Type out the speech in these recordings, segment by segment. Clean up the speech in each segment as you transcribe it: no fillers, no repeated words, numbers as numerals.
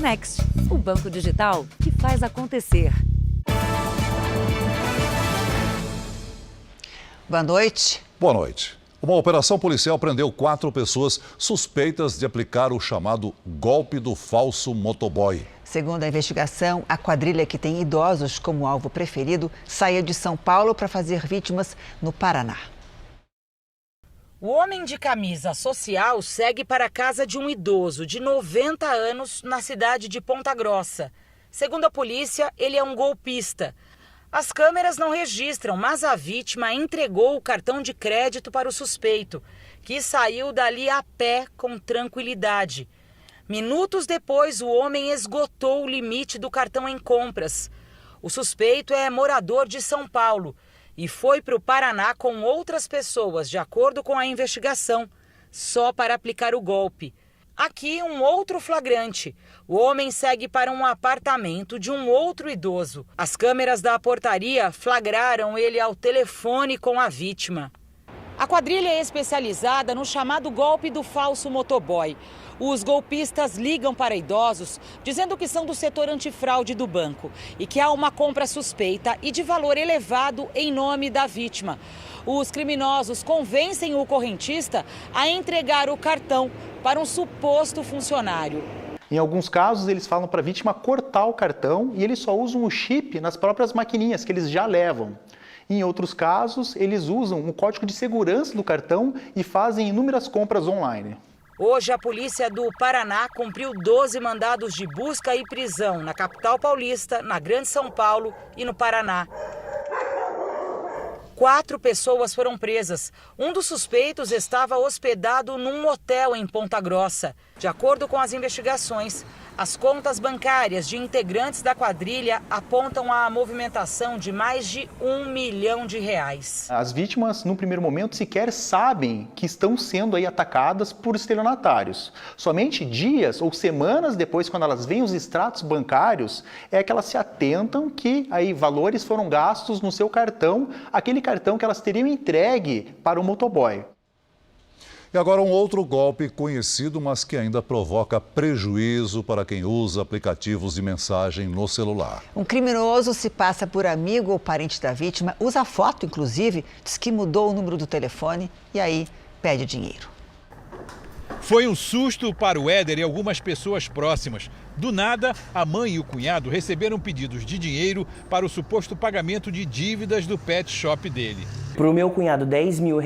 Next, o banco digital que faz acontecer. Boa noite. Boa noite. Uma operação policial prendeu 4 pessoas suspeitas de aplicar o chamado golpe do falso motoboy. Segundo a investigação, a quadrilha que tem idosos como alvo preferido saía de São Paulo para fazer vítimas no Paraná. O homem de camisa social segue para a casa de um idoso de 90 anos na cidade de Ponta Grossa. Segundo a polícia, ele é um golpista. As câmeras não registram, mas a vítima entregou o cartão de crédito para o suspeito, que saiu dali a pé com tranquilidade. Minutos depois, o homem esgotou o limite do cartão em compras. O suspeito é morador de São Paulo e foi para o Paraná com outras pessoas, de acordo com a investigação, só para aplicar o golpe. Aqui, um outro flagrante. O homem segue para um apartamento de um outro idoso. As câmeras da portaria flagraram ele ao telefone com a vítima. A quadrilha é especializada no chamado golpe do falso motoboy. Os golpistas ligam para idosos dizendo que são do setor antifraude do banco e que há uma compra suspeita e de valor elevado em nome da vítima. Os criminosos convencem o correntista a entregar o cartão para um suposto funcionário. Em alguns casos, eles falam para a vítima cortar o cartão e eles só usam o chip nas próprias maquininhas que eles já levam. Em outros casos, eles usam o código de segurança do cartão e fazem inúmeras compras online. Hoje, a polícia do Paraná cumpriu 12 mandados de busca e prisão na capital paulista, na Grande São Paulo e no Paraná. 4 pessoas foram presas. Um dos suspeitos estava hospedado num hotel em Ponta Grossa. De acordo com as investigações, as contas bancárias de integrantes da quadrilha apontam a movimentação de mais de R$1 milhão. As vítimas, no primeiro momento, sequer sabem que estão sendo atacadas por estelionatários. Somente dias ou semanas depois, quando elas veem os extratos bancários, é que elas se atentam que valores foram gastos no seu cartão, aquele cartão que elas teriam entregue para o motoboy. E agora um outro golpe conhecido, mas que ainda provoca prejuízo para quem usa aplicativos de mensagem no celular. Um criminoso se passa por amigo ou parente da vítima, usa foto, inclusive, diz que mudou o número do telefone e aí pede dinheiro. Foi um susto para o Éder e algumas pessoas próximas. Do nada, a mãe e o cunhado receberam pedidos de dinheiro para o suposto pagamento de dívidas do pet shop dele. Para o meu cunhado, R$10 mil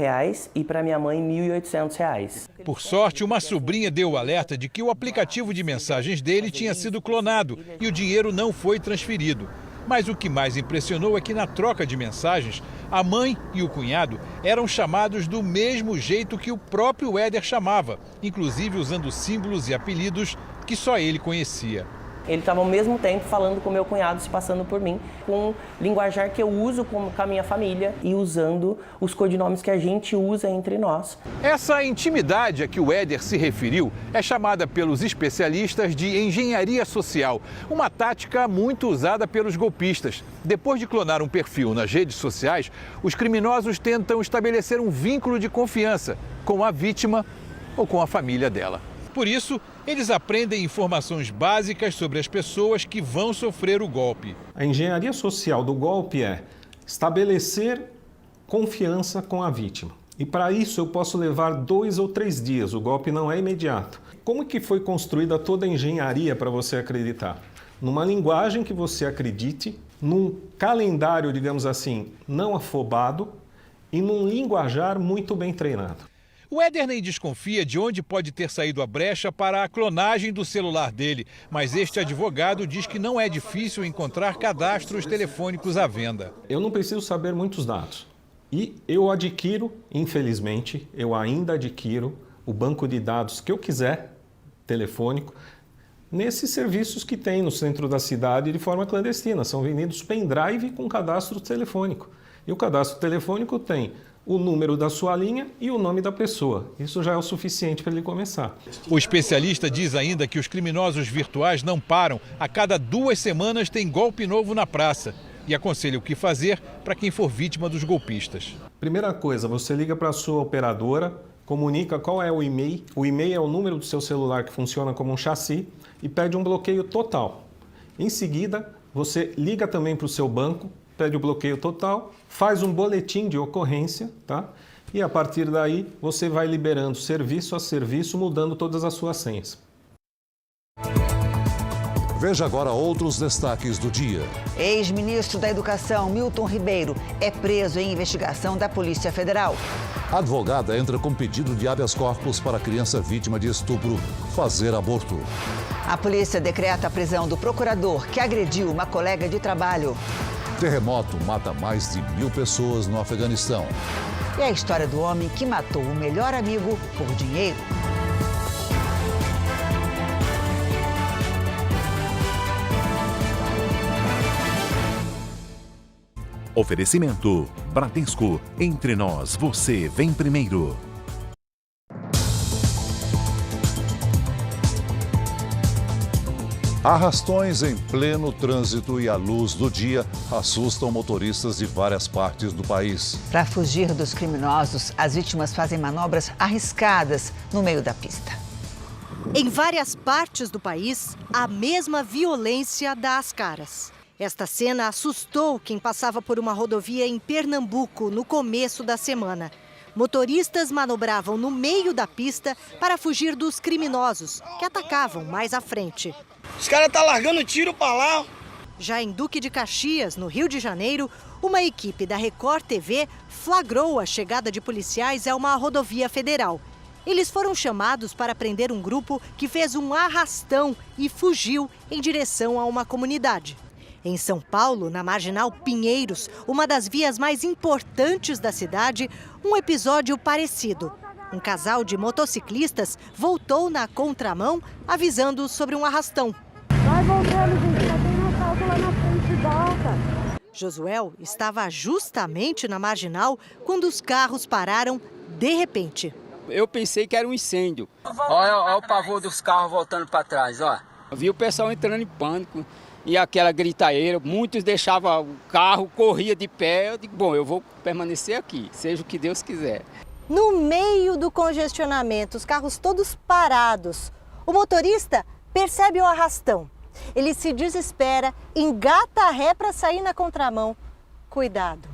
e para minha mãe, R$1.800. Por sorte, uma sobrinha deu o alerta de que o aplicativo de mensagens dele tinha sido clonado e o dinheiro não foi transferido. Mas o que mais impressionou é que na troca de mensagens, a mãe e o cunhado eram chamados do mesmo jeito que o próprio Éder chamava, inclusive usando símbolos e apelidos que só ele conhecia. Ele estava ao mesmo tempo falando com o meu cunhado, se passando por mim, com linguajar que eu uso com a minha família e usando os codinomes que a gente usa entre nós. Essa intimidade a que o Éder se referiu é chamada pelos especialistas de engenharia social, uma tática muito usada pelos golpistas. Depois de clonar um perfil nas redes sociais, os criminosos tentam estabelecer um vínculo de confiança com a vítima ou com a família dela. Por isso, eles aprendem informações básicas sobre as pessoas que vão sofrer o golpe. A engenharia social do golpe é estabelecer confiança com a vítima. E para isso eu posso levar 2 ou 3 dias, o golpe não é imediato. Como que foi construída toda a engenharia para você acreditar? Numa linguagem que você acredite, num calendário, digamos assim, não afobado e num linguajar muito bem treinado. O Éder nem desconfia de onde pode ter saído a brecha para a clonagem do celular dele, mas este advogado diz que não é difícil encontrar cadastros telefônicos à venda. Eu não preciso saber muitos dados e eu adquiro, infelizmente, eu ainda adquiro o banco de dados que eu quiser, telefônico, nesses serviços que tem no centro da cidade de forma clandestina. São vendidos pendrive com cadastro telefônico. E o cadastro telefônico tem o número da sua linha e o nome da pessoa. Isso já é o suficiente para ele começar. O especialista diz ainda que os criminosos virtuais não param. A cada 2 semanas tem golpe novo na praça. E aconselha o que fazer para quem for vítima dos golpistas. Primeira coisa, você liga para a sua operadora, comunica qual é o e-mail. O e-mail é o número do seu celular que funciona como um chassi e pede um bloqueio total. Em seguida, você liga também para o seu banco, pede o bloqueio total, faz um boletim de ocorrência, tá? E a partir daí você vai liberando serviço a serviço, mudando todas as suas senhas. Veja agora outros destaques do dia. Ex-ministro da Educação, Milton Ribeiro, é preso em investigação da Polícia Federal. A advogada entra com pedido de habeas corpus para criança vítima de estupro fazer aborto. A polícia decreta a prisão do procurador que agrediu uma colega de trabalho. Terremoto mata mais de 1.000 pessoas no Afeganistão. E a história do homem que matou o melhor amigo por dinheiro. Oferecimento Bradesco. Entre nós, você vem primeiro. Arrastões em pleno trânsito e à luz do dia assustam motoristas de várias partes do país. Para fugir dos criminosos, as vítimas fazem manobras arriscadas no meio da pista. Em várias partes do país, a mesma violência dá as caras. Esta cena assustou quem passava por uma rodovia em Pernambuco no começo da semana. Motoristas manobravam no meio da pista para fugir dos criminosos, que atacavam mais à frente. Os caras estão largando tiro para lá. Já em Duque de Caxias, no Rio de Janeiro, uma equipe da Record TV flagrou a chegada de policiais a uma rodovia federal. Eles foram chamados para prender um grupo que fez um arrastão e fugiu em direção a uma comunidade. Em São Paulo, na Marginal Pinheiros, uma das vias mais importantes da cidade, um episódio parecido. Um casal de motociclistas voltou na contramão, avisando sobre um arrastão. Vai voltando, gente, já tem um assalto lá na frente, volta. Josuel estava justamente na Marginal quando os carros pararam de repente. Eu pensei que era um incêndio. Olha o pavor dos carros voltando para trás, ó. Eu vi o pessoal entrando em pânico. E aquela gritaeira, muitos deixavam o carro, corria de pé. Eu digo, bom, eu vou permanecer aqui, seja o que Deus quiser. No meio do congestionamento, os carros todos parados, o motorista percebe o arrastão. Ele se desespera, engata a ré para sair na contramão. Cuidado,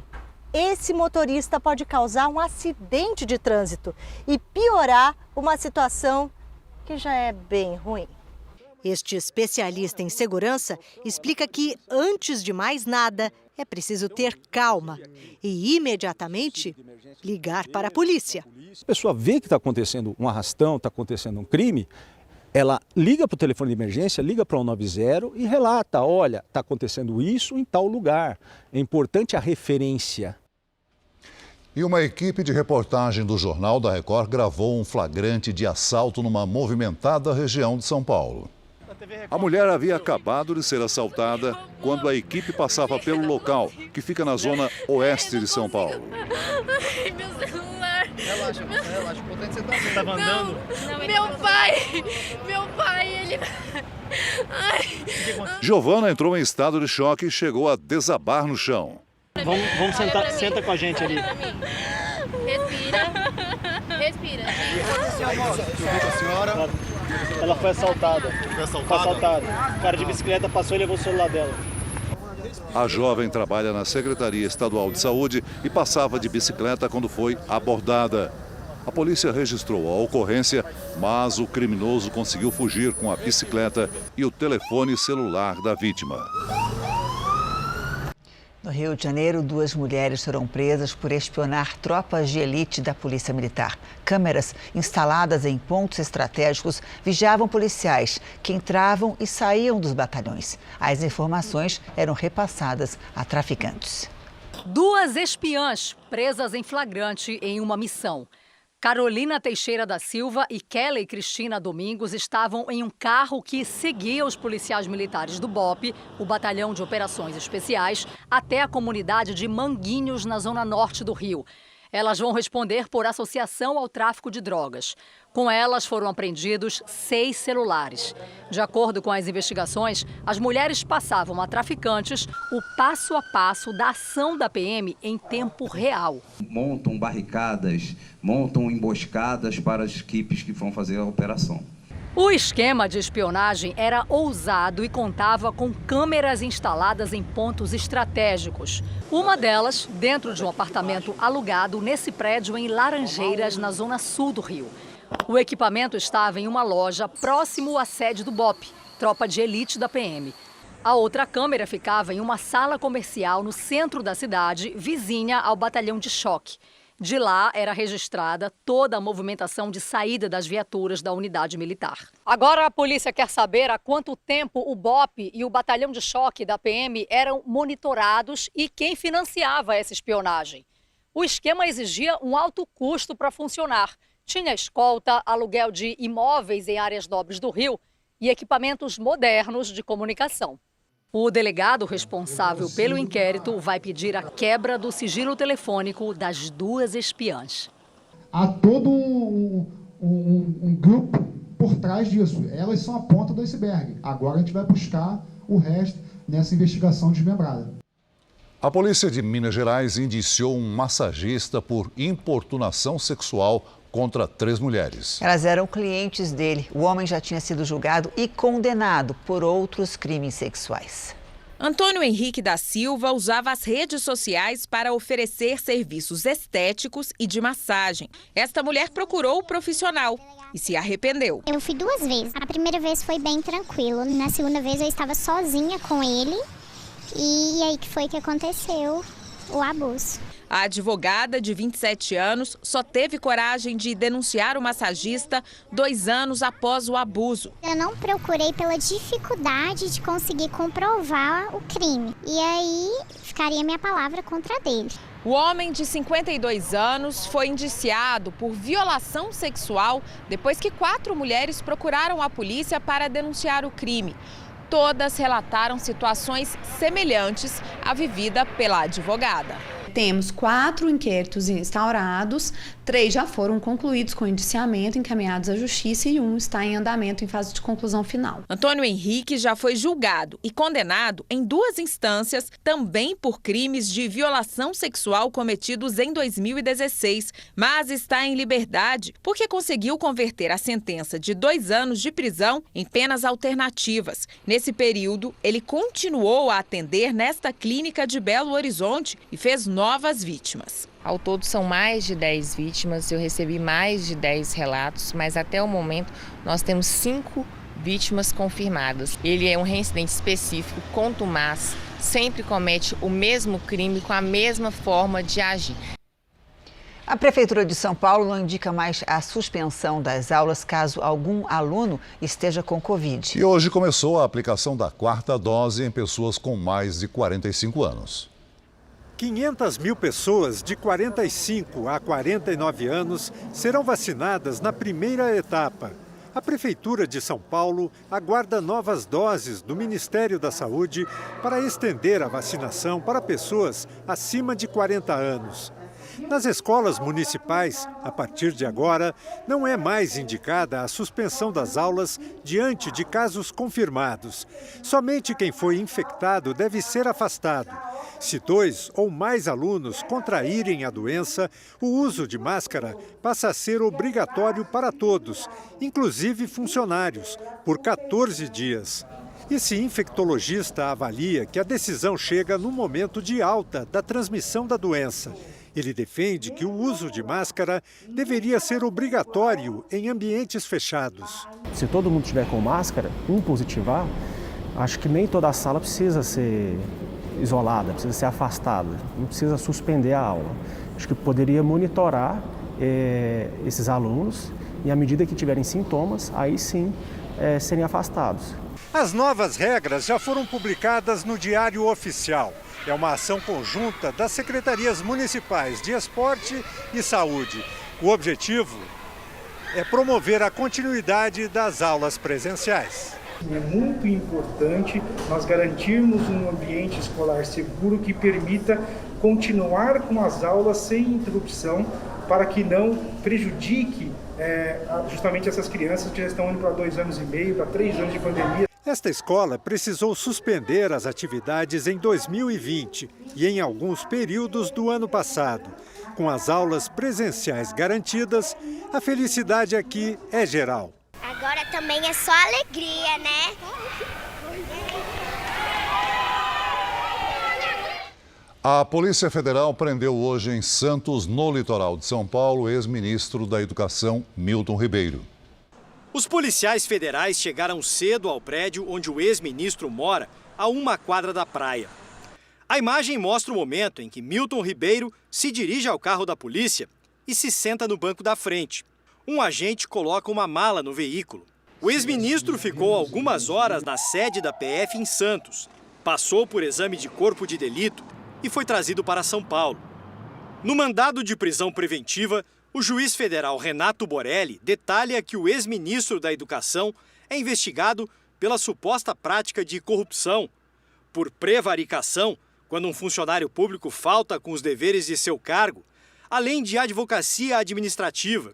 esse motorista pode causar um acidente de trânsito e piorar uma situação que já é bem ruim. Este especialista em segurança explica que, antes de mais nada, é preciso ter calma e, imediatamente, ligar para a polícia. A pessoa vê que está acontecendo um arrastão, está acontecendo um crime, ela liga para o telefone de emergência, liga para o 190 e relata, olha, está acontecendo isso em tal lugar. É importante a referência. E uma equipe de reportagem do Jornal da Record gravou um flagrante de assalto numa movimentada região de São Paulo. A mulher havia acabado de ser assaltada quando a equipe passava pelo local, que fica na zona oeste de São Paulo. Ai, meu celular. Relaxa, o importante é você tá andando. Meu pai, ele... Ai. Giovana entrou em estado de choque e chegou a desabar no chão. Vamos sentar, senta com a gente ali. Respira. A senhora, ela foi assaltada. Foi assaltada. O cara de bicicleta passou e levou o celular dela. A jovem trabalha na Secretaria Estadual de Saúde e passava de bicicleta quando foi abordada. A polícia registrou a ocorrência, mas o criminoso conseguiu fugir com a bicicleta e o telefone celular da vítima. No Rio de Janeiro, 2 mulheres foram presas por espionar tropas de elite da Polícia Militar. Câmeras instaladas em pontos estratégicos vigiavam policiais que entravam e saíam dos batalhões. As informações eram repassadas a traficantes. 2 espiãs presas em flagrante em uma missão. Carolina Teixeira da Silva e Kelly Cristina Domingos estavam em um carro que seguia os policiais militares do BOPE, o Batalhão de Operações Especiais, até a comunidade de Manguinhos, na zona norte do Rio. Elas vão responder por associação ao tráfico de drogas. Com elas foram apreendidos 6 celulares. De acordo com as investigações, as mulheres passavam a traficantes o passo a passo da ação da PM em tempo real. Montam barricadas, montam emboscadas para as equipes que vão fazer a operação. O esquema de espionagem era ousado e contava com câmeras instaladas em pontos estratégicos. Uma delas dentro de um apartamento alugado nesse prédio em Laranjeiras, na zona sul do Rio. O equipamento estava em uma loja próximo à sede do BOP, tropa de elite da PM. A outra câmera ficava em uma sala comercial no centro da cidade, vizinha ao batalhão de choque. De lá era registrada toda a movimentação de saída das viaturas da unidade militar. Agora a polícia quer saber há quanto tempo o BOP e o batalhão de choque da PM eram monitorados e quem financiava essa espionagem. O esquema exigia um alto custo para funcionar. Tinha escolta, aluguel de imóveis em áreas nobres do Rio e equipamentos modernos de comunicação. O delegado responsável pelo inquérito vai pedir a quebra do sigilo telefônico das 2 espiãs. Há todo um grupo por trás disso. Elas são a ponta do iceberg. Agora a gente vai buscar o resto nessa investigação desmembrada. A polícia de Minas Gerais indiciou um massagista por importunação sexual contra 3 mulheres. Elas eram clientes dele. O homem já tinha sido julgado e condenado por outros crimes sexuais. Antônio Henrique da Silva usava as redes sociais para oferecer serviços estéticos e de massagem. Esta mulher procurou o profissional e se arrependeu. Eu fui 2 vezes. A primeira vez foi bem tranquilo. Na segunda vez eu estava sozinha com ele. E aí que foi que aconteceu o abuso. A advogada, de 27 anos, só teve coragem de denunciar o massagista 2 anos após o abuso. Eu não procurei pela dificuldade de conseguir comprovar o crime. E aí ficaria minha palavra contra a dele. O homem de 52 anos foi indiciado por violação sexual depois que 4 mulheres procuraram a polícia para denunciar o crime. Todas relataram situações semelhantes à vivida pela advogada. Temos 4 inquéritos instaurados, 3 já foram concluídos com indiciamento, encaminhados à justiça e 1 está em andamento em fase de conclusão final. Antônio Henrique já foi julgado e condenado em 2 instâncias, também por crimes de violação sexual cometidos em 2016, mas está em liberdade porque conseguiu converter a sentença de 2 anos de prisão em penas alternativas. Nesse período, ele continuou a atender nesta clínica de Belo Horizonte e fez novas vítimas. Ao todo são mais de 10 vítimas, eu recebi mais de 10 relatos, mas até o momento nós temos 5 vítimas confirmadas. Ele é um reincidente específico, contumaz, sempre comete o mesmo crime com a mesma forma de agir. A Prefeitura de São Paulo não indica mais a suspensão das aulas caso algum aluno esteja com Covid. E hoje começou a aplicação da 4ª dose em pessoas com mais de 45 anos. 500 mil pessoas de 45 a 49 anos serão vacinadas na primeira etapa. A Prefeitura de São Paulo aguarda novas doses do Ministério da Saúde para estender a vacinação para pessoas acima de 40 anos. Nas escolas municipais, a partir de agora, não é mais indicada a suspensão das aulas diante de casos confirmados. Somente quem foi infectado deve ser afastado. Se 2 ou mais alunos contraírem a doença, o uso de máscara passa a ser obrigatório para todos, inclusive funcionários, por 14 dias. Esse infectologista avalia que a decisão chega no momento de alta da transmissão da doença. Ele defende que o uso de máscara deveria ser obrigatório em ambientes fechados. Se todo mundo estiver com máscara, positivar, acho que nem toda a sala precisa ser isolada, precisa ser afastada, não precisa suspender a aula. Acho que poderia monitorar esses alunos e, à medida que tiverem sintomas, aí sim serem afastados. As novas regras já foram publicadas no Diário Oficial. É uma ação conjunta das secretarias municipais de Esporte e Saúde. O objetivo é promover a continuidade das aulas presenciais. É muito importante nós garantirmos um ambiente escolar seguro que permita continuar com as aulas sem interrupção para que não prejudique justamente essas crianças que já estão indo para 2 anos e meio, para 3 anos de pandemia. Esta escola precisou suspender as atividades em 2020 e em alguns períodos do ano passado. Com as aulas presenciais garantidas, a felicidade aqui é geral. Agora também é só alegria, né? A Polícia Federal prendeu hoje em Santos, no litoral de São Paulo, o ex-ministro da Educação, Milton Ribeiro. Os policiais federais chegaram cedo ao prédio onde o ex-ministro mora, a 1 quadra da praia. A imagem mostra o momento em que Milton Ribeiro se dirige ao carro da polícia e se senta no banco da frente. Um agente coloca uma mala no veículo. O ex-ministro ficou algumas horas na sede da PF em Santos, passou por exame de corpo de delito e foi trazido para São Paulo. No mandado de prisão preventiva, o juiz federal Renato Borelli detalha que o ex-ministro da Educação é investigado pela suposta prática de corrupção, por prevaricação, quando um funcionário público falta com os deveres de seu cargo, além de advocacia administrativa,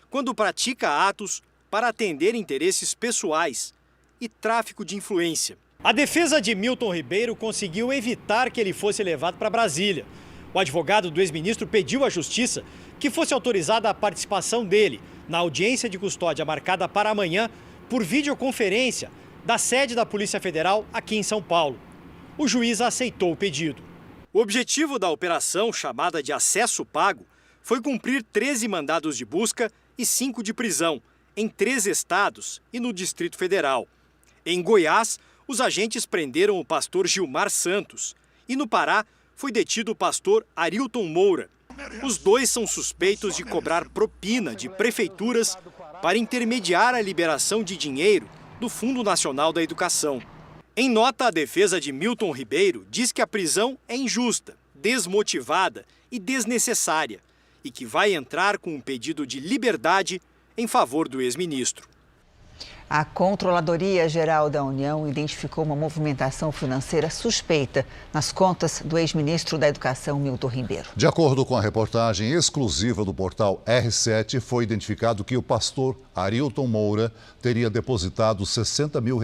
quando pratica atos para atender interesses pessoais e tráfico de influência. A defesa de Milton Ribeiro conseguiu evitar que ele fosse levado para Brasília. O advogado do ex-ministro pediu à Justiça que fosse autorizada a participação dele na audiência de custódia marcada para amanhã por videoconferência da sede da Polícia Federal aqui em São Paulo. O juiz aceitou o pedido. O objetivo da operação, chamada de acesso pago, foi cumprir 13 mandados de busca e 5 de prisão, em 3 estados e no Distrito Federal. Em Goiás, os agentes prenderam o pastor Gilmar Santos e no Pará foi detido o pastor Arilton Moura. Os dois são suspeitos de cobrar propina de prefeituras para intermediar a liberação de dinheiro do Fundo Nacional da Educação. Em nota, a defesa de Milton Ribeiro diz que a prisão é injusta, desmotivada e desnecessária e que vai entrar com um pedido de liberdade em favor do ex-ministro. A Controladoria Geral da União identificou uma movimentação financeira suspeita nas contas do ex-ministro da Educação, Milton Ribeiro. De acordo com a reportagem exclusiva do portal R7, foi identificado que o pastor Arilton Moura teria depositado R$60 mil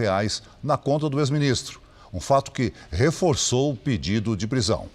na conta do ex-ministro, um fato que reforçou o pedido de prisão.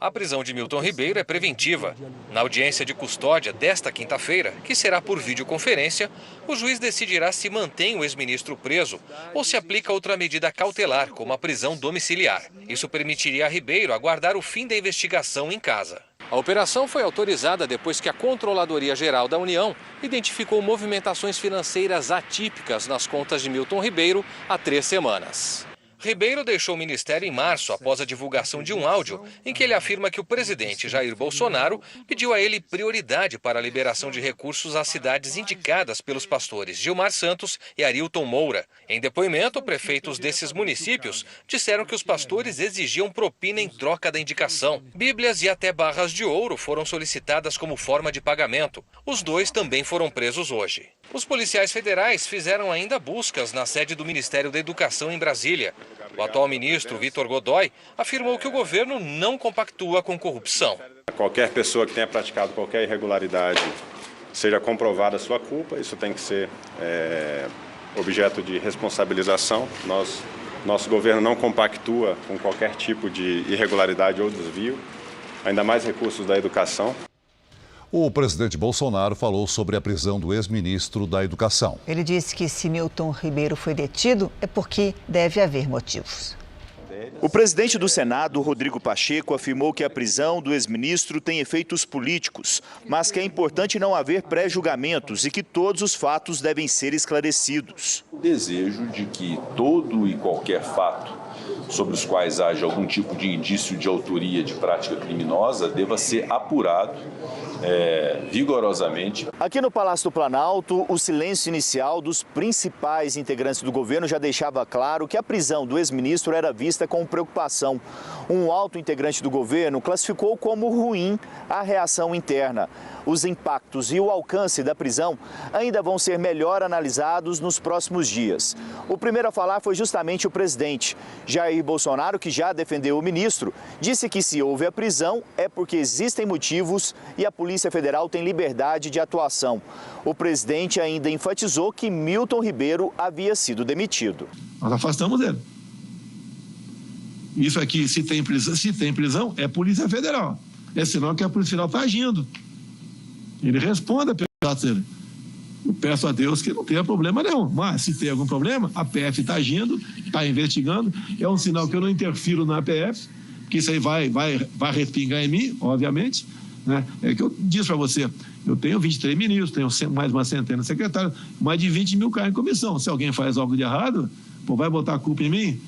A prisão de Milton Ribeiro é preventiva. Na audiência de custódia desta quinta-feira, que será por videoconferência, o juiz decidirá se mantém o ex-ministro preso ou se aplica outra medida cautelar, como a prisão domiciliar. Isso permitiria a Ribeiro aguardar o fim da investigação em casa. A operação foi autorizada depois que a Controladoria Geral da União identificou movimentações financeiras atípicas nas contas de Milton Ribeiro há 3 semanas. Ribeiro deixou o ministério em março após a divulgação de um áudio em que ele afirma que o presidente Jair Bolsonaro pediu a ele prioridade para a liberação de recursos às cidades indicadas pelos pastores Gilmar Santos e Arilton Moura. Em depoimento, prefeitos desses municípios disseram que os pastores exigiam propina em troca da indicação. Bíblias e até barras de ouro foram solicitadas como forma de pagamento. Os dois também foram presos hoje. Os policiais federais fizeram ainda buscas na sede do Ministério da Educação em Brasília. O atual ministro, Vitor Godoy, afirmou que o governo não compactua com corrupção. Qualquer pessoa que tenha praticado qualquer irregularidade, seja comprovada a sua culpa, isso tem que ser objeto de responsabilização. Nosso governo não compactua com qualquer tipo de irregularidade ou desvio, ainda mais recursos da educação. O presidente Bolsonaro falou sobre a prisão do ex-ministro da Educação. Ele disse que se Milton Ribeiro foi detido é porque deve haver motivos. O presidente do Senado, Rodrigo Pacheco, afirmou que a prisão do ex-ministro tem efeitos políticos, mas que é importante não haver pré-julgamentos e que todos os fatos devem ser esclarecidos. O desejo de que todo e qualquer fato sobre os quais haja algum tipo de indício de autoria de prática criminosa deva ser apurado vigorosamente. Aqui no Palácio do Planalto, o silêncio inicial dos principais integrantes do governo já deixava claro que a prisão do ex-ministro era vista com preocupação. Um alto integrante do governo classificou como ruim a reação interna. Os impactos e o alcance da prisão ainda vão ser melhor analisados nos próximos dias. O primeiro a falar foi justamente o presidente. Jair Bolsonaro, que já defendeu o ministro, disse que se houve a prisão é porque existem motivos e a Polícia Federal tem liberdade de atuação. O presidente ainda enfatizou que Milton Ribeiro havia sido demitido. Nós afastamos ele. Isso aqui, se tem prisão, é Polícia Federal. É sinal que a Polícia Federal está agindo. Ele responde pelo ato dele. Eu peço a Deus que não tenha problema nenhum. Mas, se tem algum problema, a PF está agindo, está investigando. É um sinal que eu não interfiro na PF, que isso aí vai respingar em mim, obviamente. Né? É que eu disse para você, eu tenho 23 ministros, tenho mais uma centena de secretários, mais de 20 mil caem em comissão. Se alguém faz algo de errado, pô, vai botar a culpa em mim?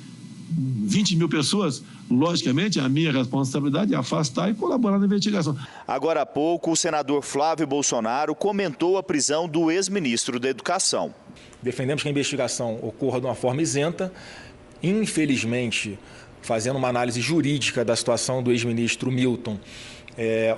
20 mil pessoas, logicamente, a minha responsabilidade é afastar e colaborar na investigação. Agora há pouco, o senador Flávio Bolsonaro comentou a prisão do ex-ministro da Educação. Defendemos que a investigação ocorra de uma forma isenta. Infelizmente, fazendo uma análise jurídica da situação do ex-ministro Milton,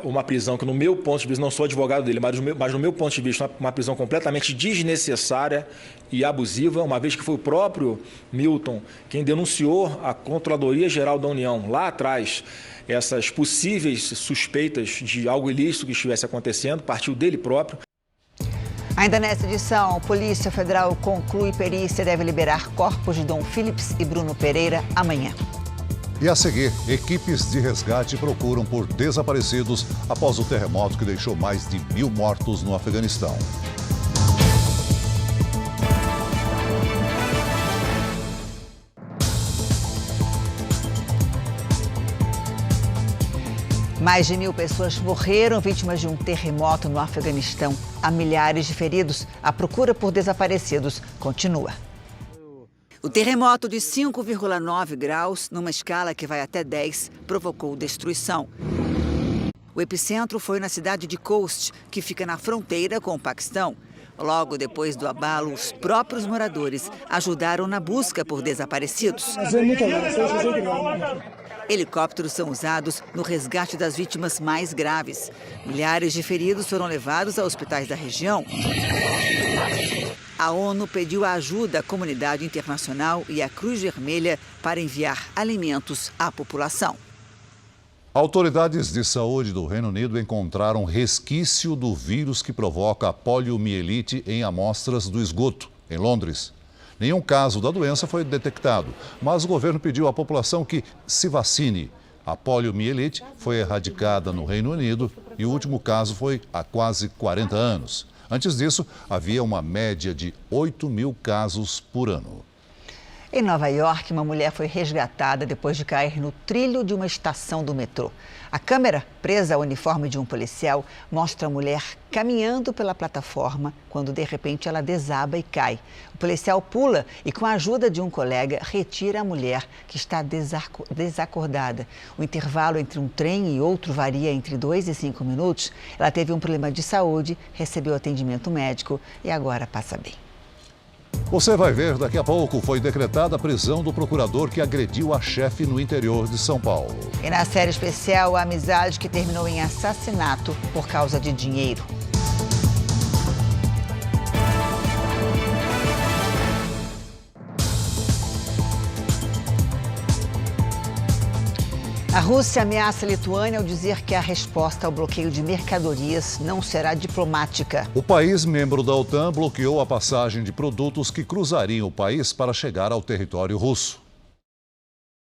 uma prisão que, no meu ponto de vista, não sou advogado dele, mas no meu ponto de vista, uma prisão completamente desnecessária e abusiva, uma vez que foi o próprio Milton quem denunciou à Controladoria Geral da União, lá atrás, essas possíveis suspeitas de algo ilícito que estivesse acontecendo, partiu dele próprio. Ainda nesta edição, a Polícia Federal conclui perícia e deve liberar corpos de Dom Phillips e Bruno Pereira amanhã. E a seguir, equipes de resgate procuram por desaparecidos após o terremoto que deixou mais de 1.000 mortos no Afeganistão. Mais de 1.000 pessoas morreram vítimas de um terremoto no Afeganistão. Há milhares de feridos. A procura por desaparecidos continua. O terremoto de 5,9 graus, numa escala que vai até 10, provocou destruição. O epicentro foi na cidade de Khost, que fica na fronteira com o Paquistão. Logo depois do abalo, os próprios moradores ajudaram na busca por desaparecidos. Helicópteros são usados no resgate das vítimas mais graves. Milhares de feridos foram levados a hospitais da região. A ONU pediu a ajuda à comunidade internacional e à Cruz Vermelha para enviar alimentos à população. Autoridades de saúde do Reino Unido encontraram resquício do vírus que provoca a poliomielite em amostras do esgoto, em Londres. Nenhum caso da doença foi detectado, mas o governo pediu à população que se vacine. A poliomielite foi erradicada no Reino Unido e o último caso foi há quase 40 anos. Antes disso, havia uma média de 8.000 casos por ano. Em Nova York, uma mulher foi resgatada depois de cair no trilho de uma estação do metrô. A câmera, presa ao uniforme de um policial, mostra a mulher caminhando pela plataforma quando, de repente, ela desaba e cai. O policial pula e, com a ajuda de um colega, retira a mulher, que está desacordada. O intervalo entre um trem e outro varia entre 2 e 5 minutos. Ela teve um problema de saúde, recebeu atendimento médico e agora passa bem. Você vai ver daqui a pouco, foi decretada a prisão do procurador que agrediu a chefe no interior de São Paulo. E na série especial, a amizade que terminou em assassinato por causa de dinheiro. A Rússia ameaça a Lituânia ao dizer que a resposta ao bloqueio de mercadorias não será diplomática. O país membro da OTAN bloqueou a passagem de produtos que cruzariam o país para chegar ao território russo.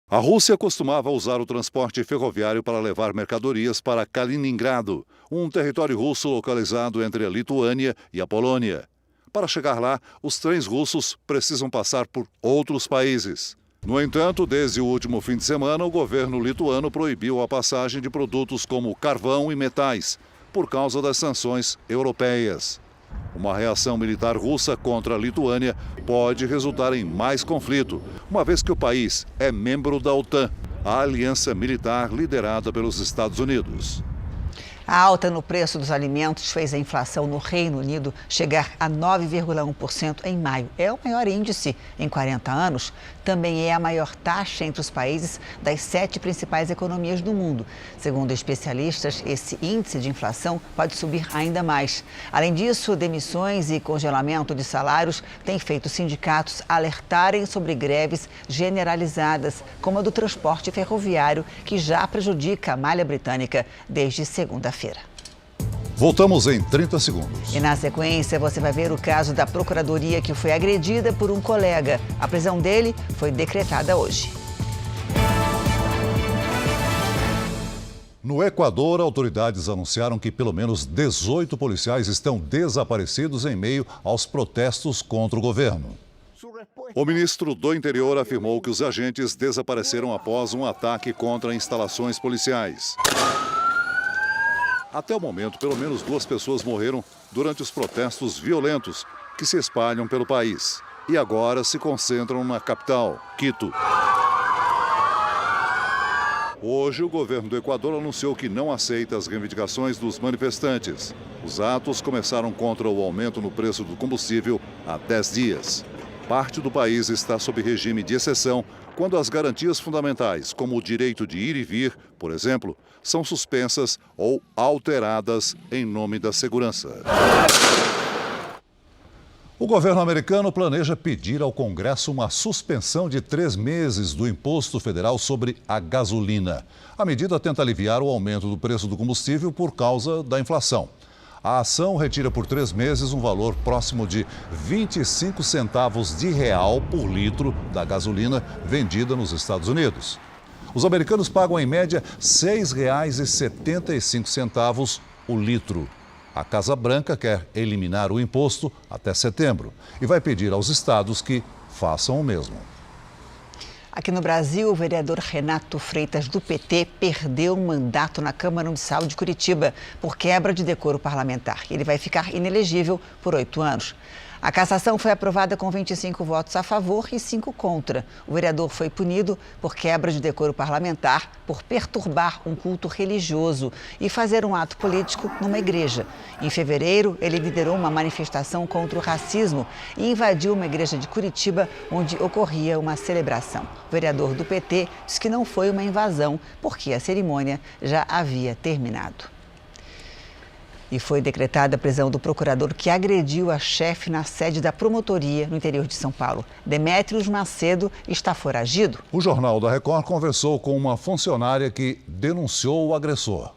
A Rússia costumava usar o transporte ferroviário para levar mercadorias para Kaliningrado, um território russo localizado entre a Lituânia e a Polônia. Para chegar lá, os trens russos precisam passar por outros países. No entanto, desde o último fim de semana, o governo lituano proibiu a passagem de produtos como carvão e metais, por causa das sanções europeias. Uma reação militar russa contra a Lituânia pode resultar em mais conflito, uma vez que o país é membro da OTAN, a aliança militar liderada pelos Estados Unidos. A alta no preço dos alimentos fez a inflação no Reino Unido chegar a 9,1% em maio. É o maior índice em 40 anos. Também é a maior taxa entre os países das 7 principais economias do mundo. Segundo especialistas, esse índice de inflação pode subir ainda mais. Além disso, demissões e congelamento de salários têm feito sindicatos alertarem sobre greves generalizadas, como a do transporte ferroviário, que já prejudica a malha britânica desde segunda-feira. Voltamos em 30 segundos. E na sequência você vai ver o caso da procuradoria que foi agredida por um colega. A prisão dele foi decretada hoje. No Equador, autoridades anunciaram que pelo menos 18 policiais estão desaparecidos em meio aos protestos contra o governo. O ministro do Interior afirmou que os agentes desapareceram após um ataque contra instalações policiais. Até o momento, pelo menos 2 pessoas morreram durante os protestos violentos que se espalham pelo país e agora se concentram na capital, Quito. Hoje, o governo do Equador anunciou que não aceita as reivindicações dos manifestantes. Os atos começaram contra o aumento no preço do combustível há 10 dias. Parte do país está sob regime de exceção quando as garantias fundamentais, como o direito de ir e vir, por exemplo, são suspensas ou alteradas em nome da segurança. O governo americano planeja pedir ao Congresso uma suspensão de 3 meses do imposto federal sobre a gasolina. A medida tenta aliviar o aumento do preço do combustível por causa da inflação. A ação retira por 3 meses um valor próximo de 25 centavos de real por litro da gasolina vendida nos Estados Unidos. Os americanos pagam em média R$ 6,75 o litro. A Casa Branca quer eliminar o imposto até setembro e vai pedir aos estados que façam o mesmo. Aqui no Brasil, o vereador Renato Freitas, do PT, perdeu um mandato na Câmara Municipal de Curitiba por quebra de decoro parlamentar. Ele vai ficar inelegível por 8 anos. A cassação foi aprovada com 25 votos a favor e 5 contra. O vereador foi punido por quebra de decoro parlamentar, por perturbar um culto religioso e fazer um ato político numa igreja. Em fevereiro, ele liderou uma manifestação contra o racismo e invadiu uma igreja de Curitiba, onde ocorria uma celebração. O vereador do PT disse que não foi uma invasão, porque a cerimônia já havia terminado. E foi decretada a prisão do procurador que agrediu a chefe na sede da promotoria no interior de São Paulo. Demétrios Macedo está foragido. O Jornal da Record conversou com uma funcionária que denunciou o agressor.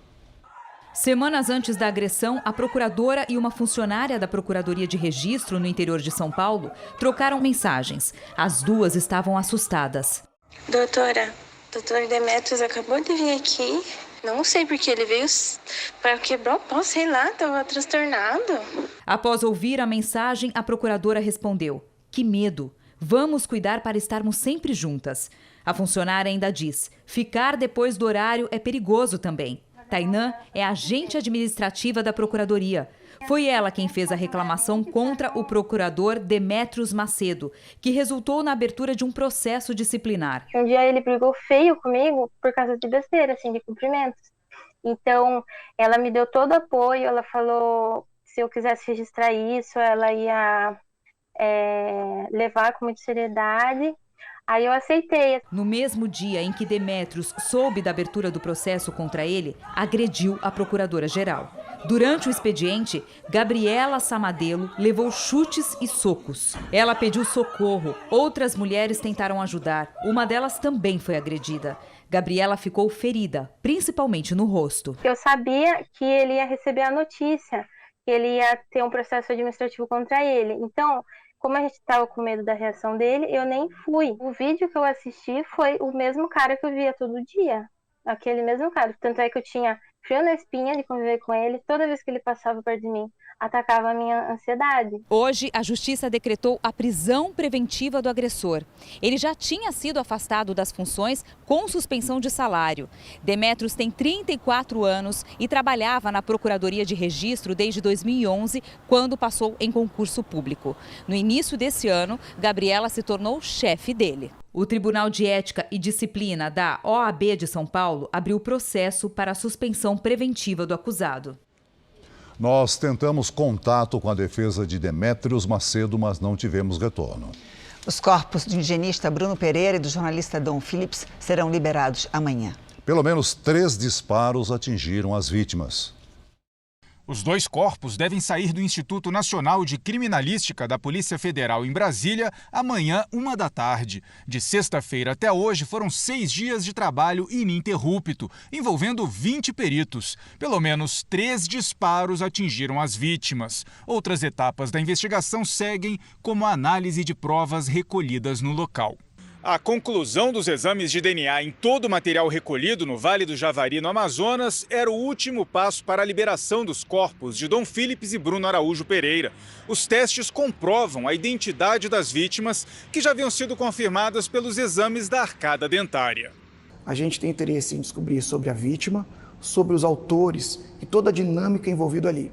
Semanas antes da agressão, a procuradora e uma funcionária da Procuradoria de Registro no interior de São Paulo trocaram mensagens. As duas estavam assustadas. Doutor Demétrios acabou de vir aqui. Não sei porque ele veio para quebrar o pau, sei lá, estava transtornado. Após ouvir a mensagem, a procuradora respondeu: "Que medo, vamos cuidar para estarmos sempre juntas." A funcionária ainda diz: "Ficar depois do horário é perigoso também." Tainã é agente administrativa da Procuradoria. Foi ela quem fez a reclamação contra o procurador Demétrios Macedo, que resultou na abertura de um processo disciplinar. Um dia ele brigou feio comigo por causa de besteira, assim, de cumprimentos. Então, ela me deu todo o apoio, ela falou se eu quisesse registrar isso, ela ia levar com muita seriedade. Aí eu aceitei. No mesmo dia em que Demétrios soube da abertura do processo contra ele, agrediu a procuradora-geral. Durante o expediente, Gabriela Samadelo levou chutes e socos. Ela pediu socorro. Outras mulheres tentaram ajudar. Uma delas também foi agredida. Gabriela ficou ferida, principalmente no rosto. Eu sabia que ele ia receber a notícia, que ele ia ter um processo administrativo contra ele. Então, como a gente estava com medo da reação dele, eu nem fui. O vídeo que eu assisti foi o mesmo cara que eu via todo dia. Aquele mesmo cara. Tanto é que eu tinha frio na espinha de conviver com ele toda vez que ele passava perto de mim. atacava a minha ansiedade. Hoje, a Justiça decretou a prisão preventiva do agressor. Ele já tinha sido afastado das funções com suspensão de salário. Demetrios tem 34 anos e trabalhava na Procuradoria de Registro desde 2011, quando passou em concurso público. No início desse ano, Gabriela se tornou chefe dele. O Tribunal de Ética e Disciplina da OAB de São Paulo abriu processo para a suspensão preventiva do acusado. Nós tentamos contato com a defesa de Demetrios Macedo, mas não tivemos retorno. Os corpos do higienista Bruno Pereira e do jornalista Dom Phillips serão liberados amanhã. Pelo menos 3 disparos atingiram as vítimas. Os 2 corpos devem sair do Instituto Nacional de Criminalística da Polícia Federal em Brasília amanhã, 13h. De sexta-feira até hoje foram 6 dias de trabalho ininterrupto, envolvendo 20 peritos. Pelo menos 3 disparos atingiram as vítimas. Outras etapas da investigação seguem, como a análise de provas recolhidas no local. A conclusão dos exames de DNA em todo o material recolhido no Vale do Javari, no Amazonas, era o último passo para a liberação dos corpos de Dom Phillips e Bruno Araújo Pereira. Os testes comprovam a identidade das vítimas, que já haviam sido confirmadas pelos exames da arcada dentária. A gente tem interesse em descobrir sobre a vítima, sobre os autores e toda a dinâmica envolvida ali.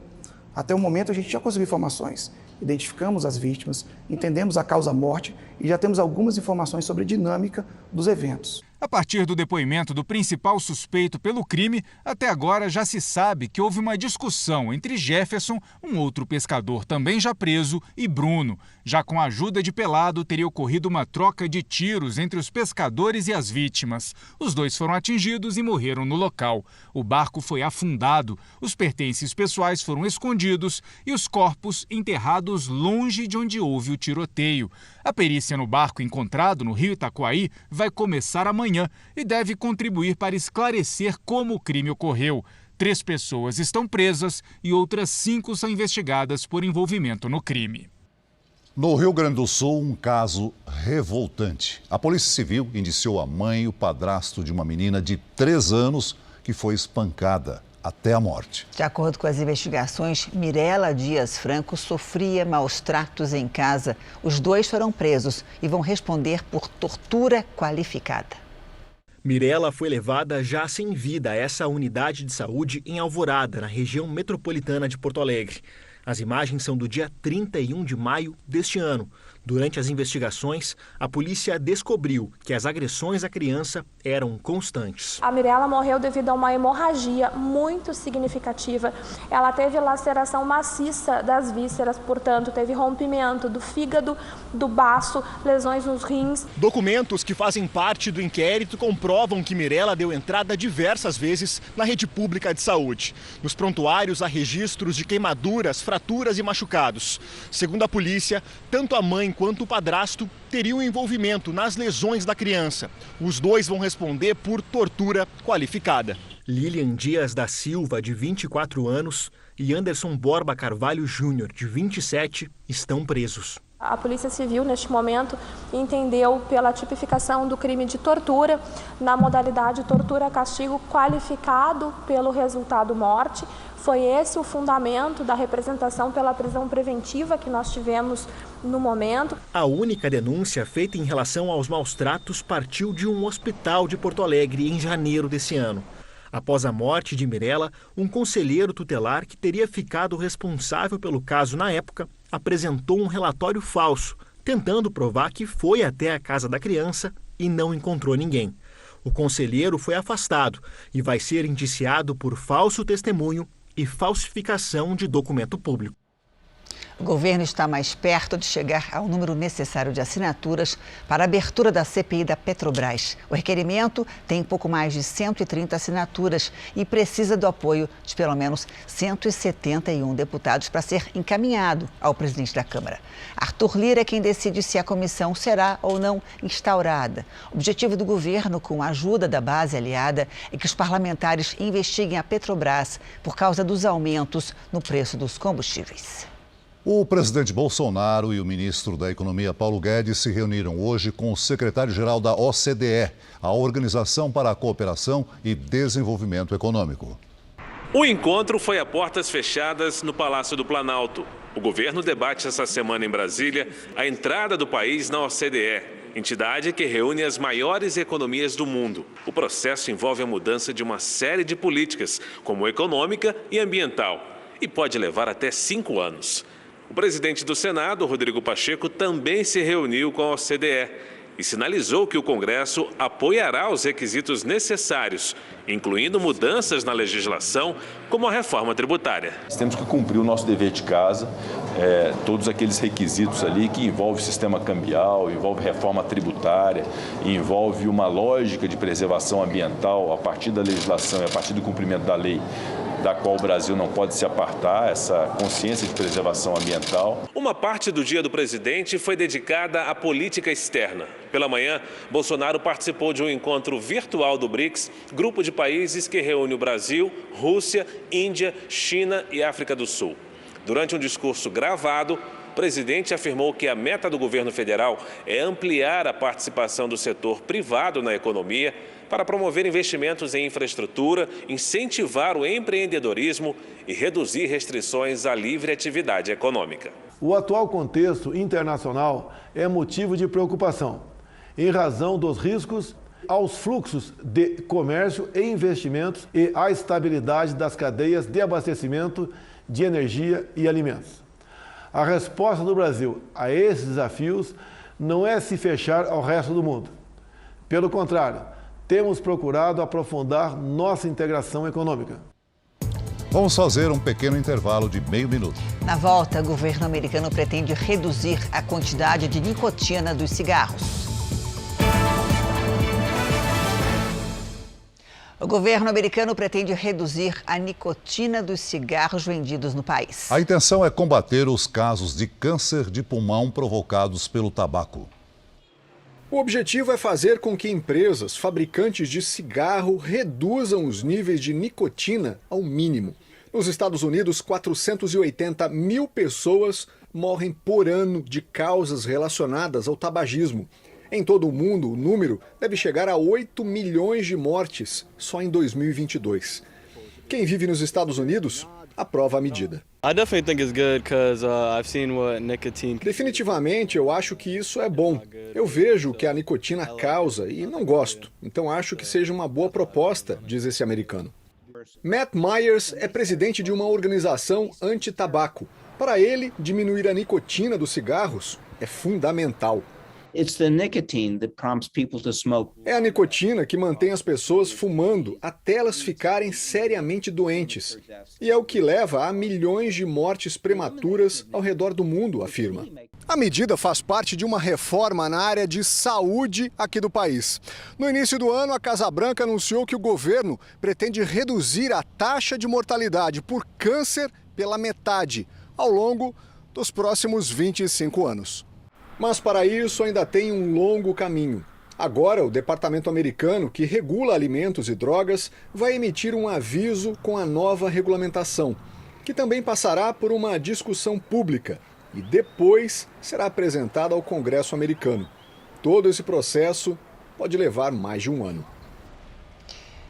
Até o momento a gente já conseguiu informações. Identificamos as vítimas, entendemos a causa-morte e já temos algumas informações sobre a dinâmica dos eventos. A partir do depoimento do principal suspeito pelo crime, até agora já se sabe que houve uma discussão entre Jefferson, um outro pescador também já preso, e Bruno. Já com a ajuda de Pelado, teria ocorrido uma troca de tiros entre os pescadores e as vítimas. Os 2 foram atingidos e morreram no local. O barco foi afundado, os pertences pessoais foram escondidos e os corpos enterrados longe de onde houve o tiroteio. A perícia no barco encontrado no Rio Itacoaí vai começar amanhã e deve contribuir para esclarecer como o crime ocorreu. 3 pessoas estão presas e outras 5 são investigadas por envolvimento no crime. No Rio Grande do Sul, um caso revoltante. A Polícia Civil indiciou a mãe e o padrasto de uma menina de 3 anos que foi espancada até a morte. De acordo com as investigações, Mirela Dias Franco sofria maus tratos em casa. Os 2 foram presos e vão responder por tortura qualificada. Mirela foi levada já sem vida a essa unidade de saúde em Alvorada, na região metropolitana de Porto Alegre. As imagens são do dia 31 de maio deste ano. Durante as investigações, a polícia descobriu que as agressões à criança eram constantes. A Mirela morreu devido a uma hemorragia muito significativa. Ela teve laceração maciça das vísceras, portanto, teve rompimento do fígado, do baço, lesões nos rins. Documentos que fazem parte do inquérito comprovam que Mirela deu entrada diversas vezes na rede pública de saúde. Nos prontuários há registros de queimaduras, fraturas e machucados. Segundo a polícia, tanto a mãe quanto o padrasto teriam envolvimento nas lesões da criança. Os 2 vão responder por tortura qualificada. Lilian Dias da Silva, de 24 anos, e Anderson Borba Carvalho Júnior, de 27, estão presos. A Polícia Civil, neste momento, entendeu pela tipificação do crime de tortura, na modalidade tortura castigo qualificado pelo resultado morte. Foi esse o fundamento da representação pela prisão preventiva que nós tivemos no momento. A única denúncia feita em relação aos maus tratos partiu de um hospital de Porto Alegre em janeiro desse ano. Após a morte de Mirela, um conselheiro tutelar que teria ficado responsável pelo caso na época apresentou um relatório falso, tentando provar que foi até a casa da criança e não encontrou ninguém. O conselheiro foi afastado e vai ser indiciado por falso testemunho e falsificação de documento público. O governo está mais perto de chegar ao número necessário de assinaturas para a abertura da CPI da Petrobras. O requerimento tem pouco mais de 130 assinaturas e precisa do apoio de pelo menos 171 deputados para ser encaminhado ao presidente da Câmara. Arthur Lira é quem decide se a comissão será ou não instaurada. O objetivo do governo, com a ajuda da base aliada, é que os parlamentares investiguem a Petrobras por causa dos aumentos no preço dos combustíveis. O presidente Bolsonaro e o ministro da Economia, Paulo Guedes, se reuniram hoje com o secretário-geral da OCDE, a Organização para a Cooperação e Desenvolvimento Econômico. O encontro foi a portas fechadas no Palácio do Planalto. O governo debate essa semana em Brasília a entrada do país na OCDE, entidade que reúne as maiores economias do mundo. O processo envolve a mudança de uma série de políticas, como econômica e ambiental, e pode levar até 5 anos. O presidente do Senado, Rodrigo Pacheco, também se reuniu com a OCDE e sinalizou que o Congresso apoiará os requisitos necessários, incluindo mudanças na legislação, como a reforma tributária. Temos que cumprir o nosso dever de casa, todos aqueles requisitos ali que envolvem o sistema cambial, envolve reforma tributária, envolve uma lógica de preservação ambiental a partir da legislação e a partir do cumprimento da lei, da qual o Brasil não pode se apartar, essa consciência de preservação ambiental. Uma parte do dia do presidente foi dedicada à política externa. Pela manhã, Bolsonaro participou de um encontro virtual do BRICS, grupo de países que reúne o Brasil, Rússia, Índia, China e África do Sul. Durante um discurso gravado, o presidente afirmou que a meta do governo federal é ampliar a participação do setor privado na economia para promover investimentos em infraestrutura, incentivar o empreendedorismo e reduzir restrições à livre atividade econômica. O atual contexto internacional é motivo de preocupação, em razão dos riscos aos fluxos de comércio e investimentos e à estabilidade das cadeias de abastecimento de energia e alimentos. A resposta do Brasil a esses desafios não é se fechar ao resto do mundo. Pelo contrário, temos procurado aprofundar nossa integração econômica. Vamos fazer um pequeno intervalo de meio minuto. Na volta, o governo americano pretende reduzir a quantidade de nicotina dos cigarros. O governo americano pretende reduzir a nicotina dos cigarros vendidos no país. A intenção é combater os casos de câncer de pulmão provocados pelo tabaco. O objetivo é fazer com que empresas fabricantes de cigarro reduzam os níveis de nicotina ao mínimo. Nos Estados Unidos, 480 mil pessoas morrem por ano de causas relacionadas ao tabagismo. Em todo o mundo, o número deve chegar a 8 milhões de mortes só em 2022. Quem vive nos Estados Unidos aprova a medida. Definitivamente, eu acho que isso é bom. Eu vejo o que a nicotina causa e não gosto. Então acho que seja uma boa proposta, diz esse americano. Matt Myers é presidente de uma organização anti-tabaco. Para ele, diminuir a nicotina dos cigarros é fundamental. É a nicotina que mantém as pessoas fumando até elas ficarem seriamente doentes. E é o que leva a milhões de mortes prematuras ao redor do mundo, afirma. A medida faz parte de uma reforma na área de saúde aqui do país. No início do ano, a Casa Branca anunciou que o governo pretende reduzir a taxa de mortalidade por câncer pela metade ao longo dos próximos 25 anos. Mas para isso ainda tem um longo caminho. Agora, o Departamento Americano, que regula alimentos e drogas, vai emitir um aviso com a nova regulamentação, que também passará por uma discussão pública e depois será apresentada ao Congresso americano. Todo esse processo pode levar mais de um ano.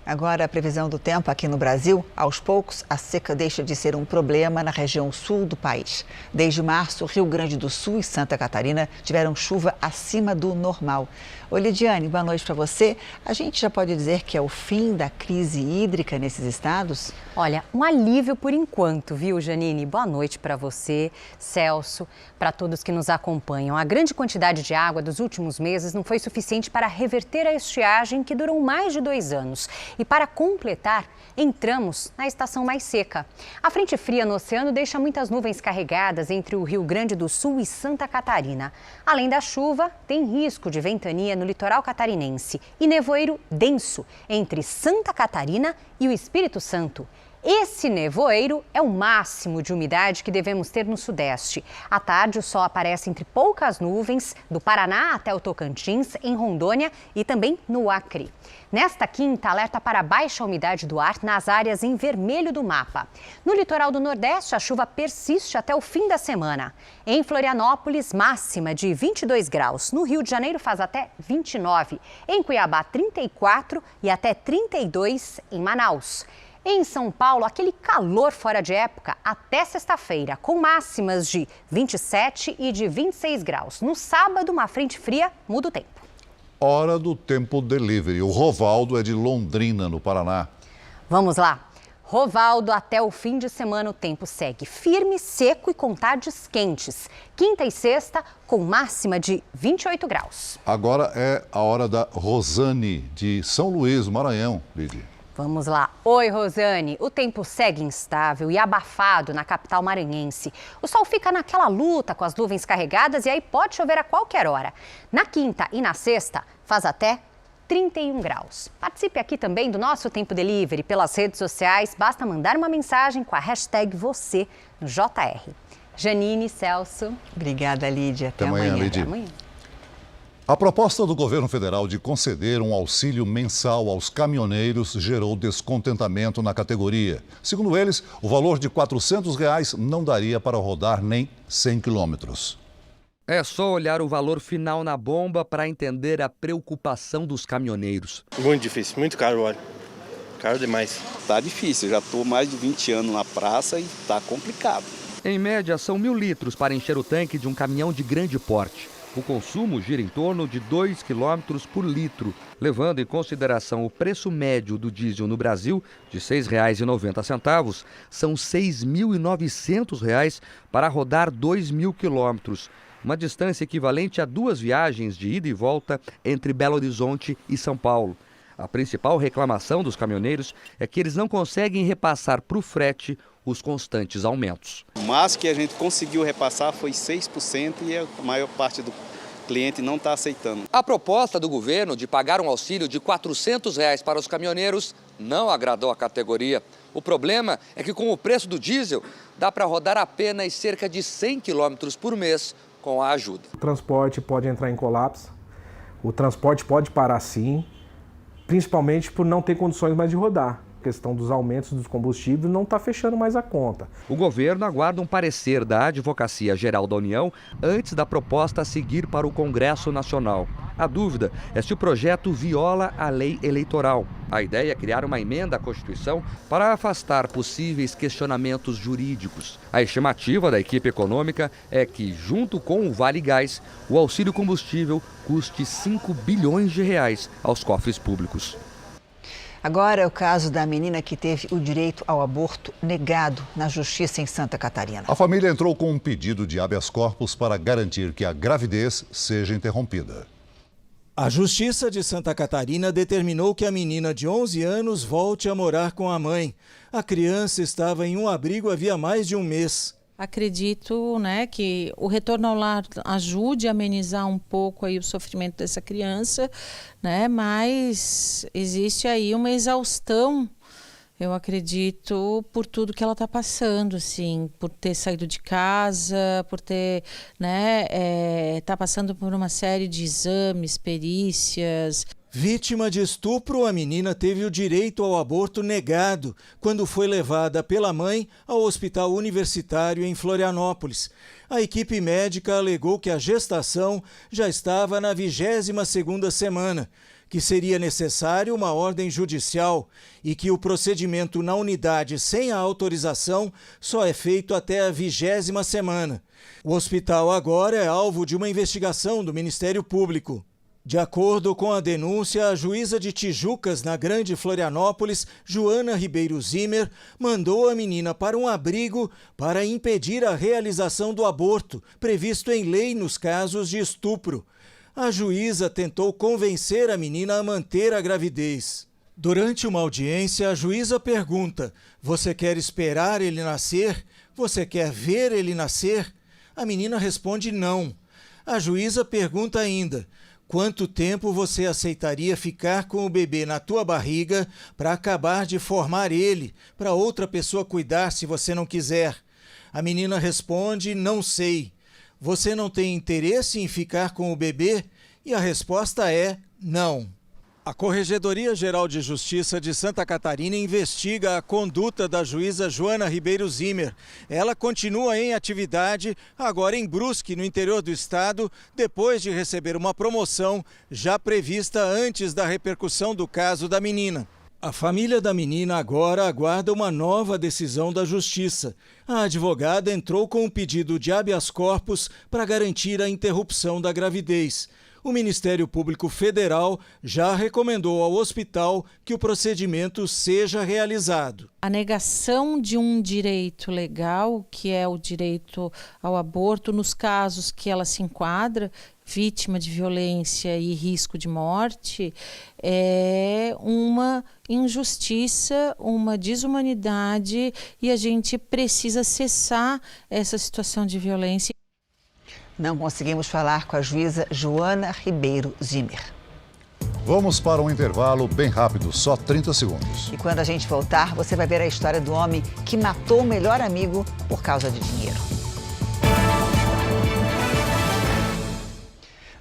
Agora, a previsão do tempo aqui no Brasil. Aos poucos, a seca deixa de ser um problema na região sul do país. Desde março, Rio Grande do Sul e Santa Catarina tiveram chuva acima do normal. Oi, Lidiane, boa noite para você. A gente já pode dizer que é o fim da crise hídrica nesses estados? Olha, um alívio por enquanto, viu, Janine? Boa noite para você, Celso, para todos que nos acompanham. A grande quantidade de água dos últimos meses não foi suficiente para reverter a estiagem que durou mais de 2 anos. E para completar, entramos na estação mais seca. A frente fria no oceano deixa muitas nuvens carregadas entre o Rio Grande do Sul e Santa Catarina. Além da chuva, tem risco de ventania no litoral catarinense e nevoeiro denso entre Santa Catarina e o Espírito Santo. Esse nevoeiro é o máximo de umidade que devemos ter no Sudeste. À tarde, o sol aparece entre poucas nuvens, do Paraná até o Tocantins, em Rondônia e também no Acre. Nesta quinta, alerta para baixa umidade do ar nas áreas em vermelho do mapa. No litoral do Nordeste, a chuva persiste até o fim da semana. Em Florianópolis, máxima de 22 graus. No Rio de Janeiro, faz até 29. Em Cuiabá, 34 e até 32 em Manaus. Em São Paulo, aquele calor fora de época até sexta-feira, com máximas de 27 e de 26 graus. No sábado, uma frente fria muda o tempo. Hora do Tempo Delivery. O Rovaldo é de Londrina, no Paraná. Vamos lá. Rovaldo, até o fim de semana o tempo segue firme, seco e com tardes quentes. Quinta e sexta com máxima de 28 graus. Agora é a hora da Rosane, de São Luís, Maranhão, Lidy. Vamos lá. Oi, Rosane. O tempo segue instável e abafado na capital maranhense. O sol fica naquela luta com as nuvens carregadas e aí pode chover a qualquer hora. Na quinta e na sexta faz até 31 graus. Participe aqui também do nosso Tempo Delivery pelas redes sociais. Basta mandar uma mensagem com a hashtag você no JR. Janine, Celso. Obrigada, Lídia. Até amanhã. Lídia. Até amanhã. A proposta do governo federal de conceder um auxílio mensal aos caminhoneiros gerou descontentamento na categoria. Segundo eles, o valor de R$ 400 não daria para rodar nem 100 quilômetros. É só olhar o valor final na bomba para entender a preocupação dos caminhoneiros. Muito difícil, muito caro o óleo. Caro demais. Tá difícil, eu já estou mais de 20 anos na praça e tá complicado. Em média, são 1.000 litros para encher o tanque de um caminhão de grande porte. O consumo gira em torno de 2 quilômetros por litro, levando em consideração o preço médio do diesel no Brasil, de R$ 6,90, são R$ 6.900 para rodar 2.000 quilômetros. Uma distância equivalente a 2 viagens de ida e volta entre Belo Horizonte e São Paulo. A principal reclamação dos caminhoneiros é que eles não conseguem repassar para o frete os constantes aumentos. O máximo que a gente conseguiu repassar foi 6% e a maior parte do cliente não está aceitando. A proposta do governo de pagar um auxílio de R$ 400 para os caminhoneiros não agradou a categoria. O problema é que com o preço do diesel dá para rodar apenas cerca de 100 quilômetros por mês com a ajuda. O transporte pode entrar em colapso, o transporte pode parar sim, principalmente por não ter condições mais de rodar. A questão dos aumentos dos combustíveis não está fechando mais a conta. O governo aguarda um parecer da Advocacia Geral da União antes da proposta a seguir para o Congresso Nacional. A dúvida é se o projeto viola a lei eleitoral. A ideia é criar uma emenda à Constituição para afastar possíveis questionamentos jurídicos. A estimativa da equipe econômica é que, junto com o Vale Gás, o auxílio combustível custe R$ 5 bilhões aos cofres públicos. Agora é o caso da menina que teve o direito ao aborto negado na justiça em Santa Catarina. A família entrou com um pedido de habeas corpus para garantir que a gravidez seja interrompida. A Justiça de Santa Catarina determinou que a menina de 11 anos volte a morar com a mãe. A criança estava em um abrigo havia mais de um mês. Acredito, que o retorno ao lar ajude a amenizar um pouco aí o sofrimento dessa criança, mas existe aí uma exaustão, eu acredito, por tudo que ela está passando, assim, por ter saído de casa, por ter, tá passando por uma série de exames, perícias. Vítima de estupro, a menina teve o direito ao aborto negado quando foi levada pela mãe ao hospital universitário em Florianópolis. A equipe médica alegou que a gestação já estava na 22ª semana, que seria necessário uma ordem judicial e que o procedimento na unidade sem a autorização só é feito até a 20ª semana. O hospital agora é alvo de uma investigação do Ministério Público. De acordo com a denúncia, a juíza de Tijucas, na Grande Florianópolis, Joana Ribeiro Zimmer, mandou a menina para um abrigo para impedir a realização do aborto, previsto em lei nos casos de estupro. A juíza tentou convencer a menina a manter a gravidez. Durante uma audiência, a juíza pergunta: "Você quer esperar ele nascer? Você quer ver ele nascer?" A menina responde não. A juíza pergunta ainda: "Quanto tempo você aceitaria ficar com o bebê na tua barriga para acabar de formar ele, para outra pessoa cuidar se você não quiser?" A menina responde: "Não sei." "Você não tem interesse em ficar com o bebê?" E a resposta é não. A Corregedoria Geral de Justiça de Santa Catarina investiga a conduta da juíza Joana Ribeiro Zimmer. Ela continua em atividade, agora em Brusque, no interior do estado, depois de receber uma promoção já prevista antes da repercussão do caso da menina. A família da menina agora aguarda uma nova decisão da Justiça. A advogada entrou com um pedido de habeas corpus para garantir a interrupção da gravidez. O Ministério Público Federal já recomendou ao hospital que o procedimento seja realizado. A negação de um direito legal, que é o direito ao aborto, nos casos que ela se enquadra, vítima de violência e risco de morte, é uma injustiça, uma desumanidade, e a gente precisa cessar essa situação de violência. Não conseguimos falar com a juíza Joana Ribeiro Zimmer. Vamos para um intervalo bem rápido, só 30 segundos. E quando a gente voltar, você vai ver a história do homem que matou o melhor amigo por causa de dinheiro.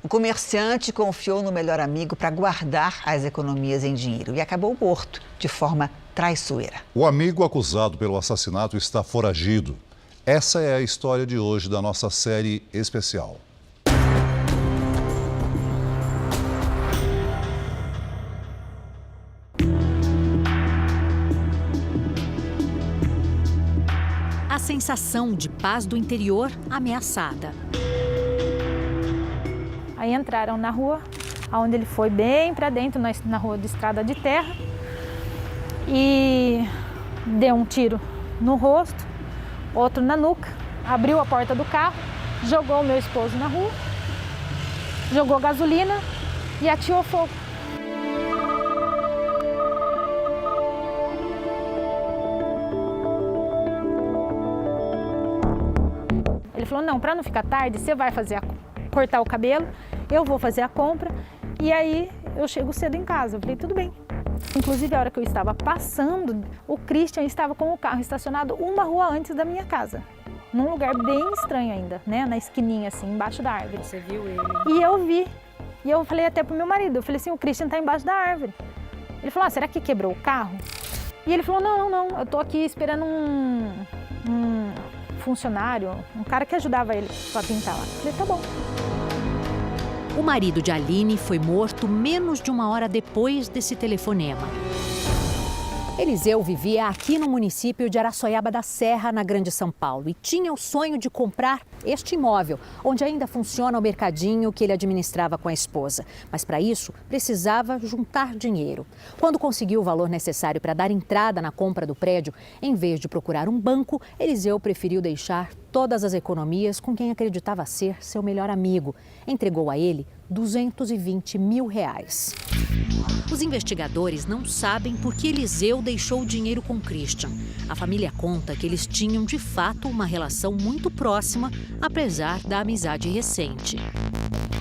O comerciante confiou no melhor amigo para guardar as economias em dinheiro e acabou morto de forma traiçoeira. O amigo acusado pelo assassinato está foragido. Essa é a história de hoje da nossa série especial. A sensação de paz do interior ameaçada. Aí entraram na rua, onde ele foi bem para dentro, na rua de estrada de terra, e deu um tiro no rosto, outro na nuca, abriu a porta do carro, jogou o meu esposo na rua, jogou gasolina e ateou fogo. Ele falou, não, para não ficar tarde, você vai cortar o cabelo, eu vou fazer a compra e aí eu chego cedo em casa. Eu falei, tudo bem. Inclusive, a hora que eu estava passando, o Christian estava com o carro estacionado uma rua antes da minha casa. Num lugar bem estranho ainda, né? Na esquininha, assim, embaixo da árvore. Você viu ele? E eu vi. E eu falei até pro meu marido, eu falei assim, o Christian tá embaixo da árvore. Ele falou, será que quebrou o carro? E ele falou, não, eu tô aqui esperando um funcionário, um cara que ajudava ele para pintar lá. Eu falei, tá bom. O marido de Aline foi morto menos de uma hora depois desse telefonema. Eliseu vivia aqui no município de Araçoiaba da Serra, na Grande São Paulo, e tinha o sonho de comprar este imóvel, onde ainda funciona o mercadinho que ele administrava com a esposa. Mas para isso, precisava juntar dinheiro. Quando conseguiu o valor necessário para dar entrada na compra do prédio, em vez de procurar um banco, Eliseu preferiu deixar todas as economias com quem acreditava ser seu melhor amigo. Entregou a ele R$220 mil. Os investigadores não sabem por que Eliseu deixou o dinheiro com Christian. A família conta que eles tinham, de fato, uma relação muito próxima, apesar da amizade recente.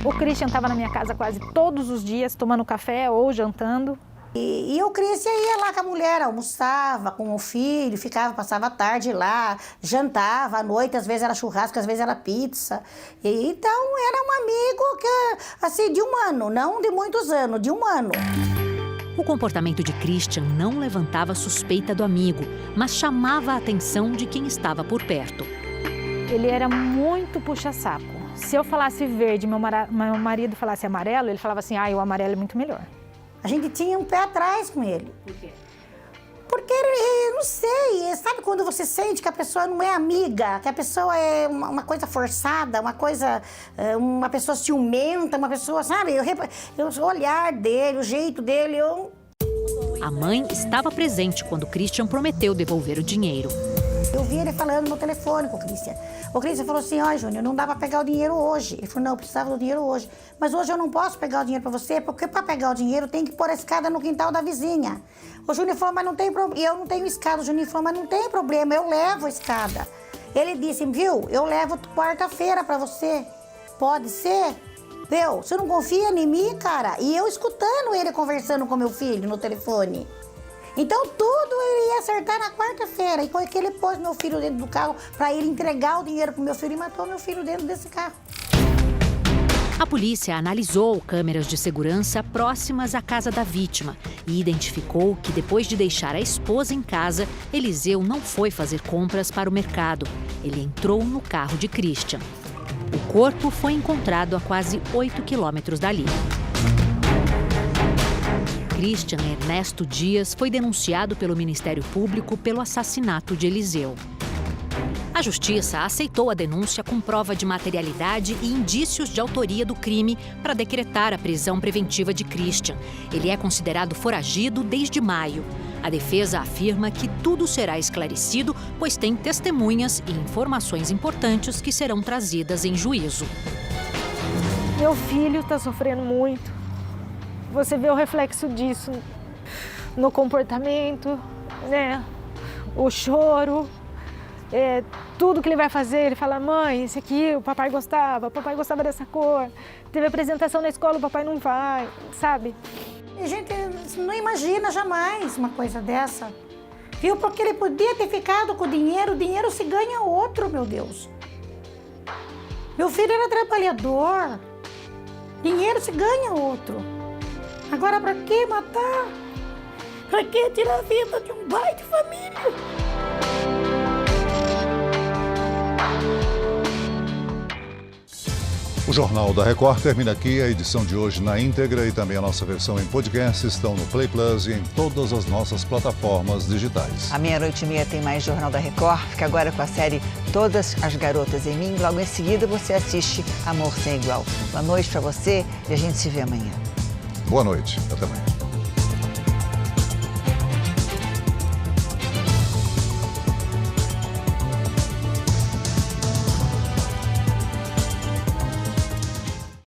O Christian estava na minha casa quase todos os dias, tomando café ou jantando. E o Christian ia lá com a mulher, almoçava com o filho, passava a tarde lá, jantava à noite, às vezes era churrasco, às vezes era pizza. Então era um amigo que, assim, de um ano, não de muitos anos, de um ano. O comportamento de Christian não levantava suspeita do amigo, mas chamava a atenção de quem estava por perto. Ele era muito puxa-saco. Se eu falasse verde e meu marido falasse amarelo, ele falava assim, o amarelo é muito melhor. A gente tinha um pé atrás com ele. Por quê? Porque, não sei, sabe quando você sente que a pessoa não é amiga, que a pessoa é uma coisa forçada, uma pessoa ciumenta, uma pessoa, sabe? O olhar dele, o jeito dele, A mãe estava presente quando Christian prometeu devolver o dinheiro. Eu vi ele falando no telefone com o Christian. O Christian falou assim, Júnior, não dá para pegar o dinheiro hoje. Ele falou, não, eu precisava do dinheiro hoje. Mas hoje eu não posso pegar o dinheiro para você, porque para pegar o dinheiro tem que pôr a escada no quintal da vizinha. O Júnior falou, mas não tem problema. E eu não tenho escada. O Júnior falou, mas não tem problema, eu levo a escada. Ele disse, viu, eu levo quarta-feira para você. Pode ser? Viu, você não confia em mim, cara? E eu escutando ele conversando com meu filho no telefone. Então tudo ele ia acertar na quarta-feira. E foi que ele pôs meu filho dentro do carro para ele entregar o dinheiro pro meu filho e matou meu filho dentro desse carro. A polícia analisou câmeras de segurança próximas à casa da vítima e identificou que depois de deixar a esposa em casa, Eliseu não foi fazer compras para o mercado. Ele entrou no carro de Christian. O corpo foi encontrado a quase 8 quilômetros dali. Christian Ernesto Dias foi denunciado pelo Ministério Público pelo assassinato de Eliseu. A Justiça aceitou a denúncia com prova de materialidade e indícios de autoria do crime para decretar a prisão preventiva de Christian. Ele é considerado foragido desde maio. A defesa afirma que tudo será esclarecido, pois tem testemunhas e informações importantes que serão trazidas em juízo. Meu filho está sofrendo muito. Você vê o reflexo disso no comportamento, né? O choro. Tudo que ele vai fazer, ele fala: mãe, esse aqui o papai gostava dessa cor. Teve apresentação na escola, o papai não vai, sabe? A gente não imagina jamais uma coisa dessa, viu? Porque ele podia ter ficado com o dinheiro se ganha outro, meu Deus. Meu filho era trabalhador, dinheiro se ganha outro. Agora pra que matar? Pra que tirar a vida de um pai de família? O Jornal da Record termina aqui. A edição de hoje na íntegra e também a nossa versão em podcast estão no Play Plus e em todas as nossas plataformas digitais. À 00:30 tem mais Jornal da Record. Fica agora com a série Todas as Garotas em Mim. Logo em seguida você assiste Amor Sem Igual. Boa noite para você e a gente se vê amanhã. Boa noite. Até amanhã.